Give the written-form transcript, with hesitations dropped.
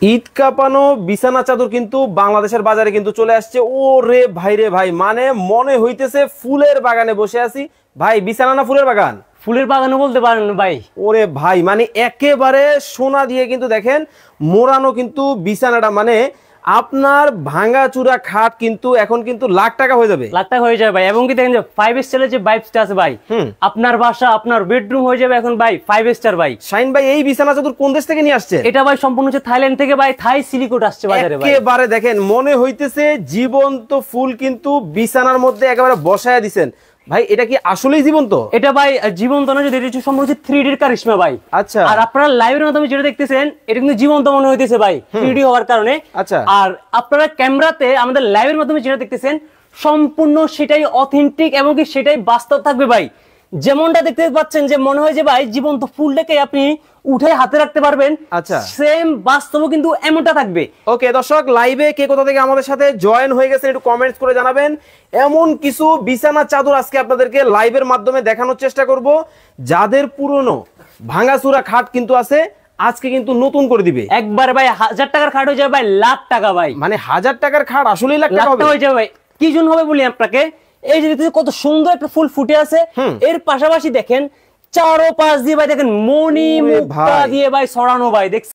ঈদ কাঁপানো বিছানা চাদর কিন্তু বাংলাদেশের বাজারে কিন্তু চলে আসছে। ওরে ভাই রে ভাই, মানে মনে হইতেছে ফুলের বাগানে বসে আছি। ভাই বিছানা না ফুলের বাগান? ফুলের বাগানও বলতে পারেন ভাই। ওরে ভাই, মানে একেবারে সোনা দিয়ে কিন্তু দেখেন মোড়ানো কিন্তু বিছানাটা, মানে আপনার ভাঙা চূড়া খাট কিন্তু এখন কিন্তু লাখ টাকা হয়ে যাবে। লাখ টাকা হয়ে যাবে ভাই। এবং কি দেখেন যে 5 স্টারের যে ভাইবসটা আছে ভাই, আপনার বাসা আপনার বেডরুম হয়ে যাবে এখন ভাই 5 স্টার ভাই। শাইন ভাই, এই বিছানা চাদর কোন দেশ থেকে নিয়ে আসছে? এটা ভাই সম্পূর্ণ হচ্ছে থাইল্যান্ড থেকে ভাই, থাই সিলিকোট আসছে বাজারে ভাই। একেবারে দেখেন মনে হইতেছে জীবন্ত ফুল কিন্তু বিছানার মধ্যে একেবারে বসায়া দিবেন। ভাই এটা কি আসলেই জীবন্ত? এটা ভাই জীবন্ত না, যদি এটা সম্পূর্ণ হচ্ছে 3D এর কারিশমা ভাই। আচ্ছা। আর আপনারা লাইভের মাধ্যমে যেটা দেখতেছেন এটা কিন্তু জীবন্ত মনে হইতেছে ভাই 3D হওয়ার কারণে। আচ্ছা। আর আপনারা ক্যামেরাতে আমাদের লাইভের মাধ্যমে যেটা দেখতেছেন সম্পূর্ণ সেটাই অথেন্টিক এবং কি সেটাই বাস্তব থাকবে ভাই। যেমনটা দেখতে পাচ্ছেন যে মনে হয় যে ভাই জীবন্ত ফুলটাকে আপনি উঠে হাতে রাখতে পারবেন। আচ্ছা, সেম বাস্তবও কিন্তু এমনটা থাকবে। ওকে দর্শক, লাইভে কে কোথা থেকে আমাদের সাথে জয়েন হয়ে গেছেন একটু কমেন্টস করে জানাবেন। এমন কিছু বিছানা চাদর আজকে আপনাদেরকে লাইভের মাধ্যমে দেখানোর চেষ্টা করব, যাদের পুরনো ভাঙাচুরা খাট কিন্তু আছে আজকে কিন্তু নতুন করে দিবে। একবার ভাই 1000 টাকার খাট হয়ে যাবে ভাই লাখ টাকা ভাই। মানে 1000 টাকার খাট আসলেই লাখ টাকা হয়ে যাবে ভাই। কি জন্য হবে বলি আপনাকে, এই যে দেখতেছেন কত সুন্দর একটা ফুল ফুটে আছে, এর পাশাপাশি দেখেন চারো পাশ দিয়ে ভাই দেখেন মণি মুক্তা দিয়ে ভাই ছড়ানো ভাই। দেখছেন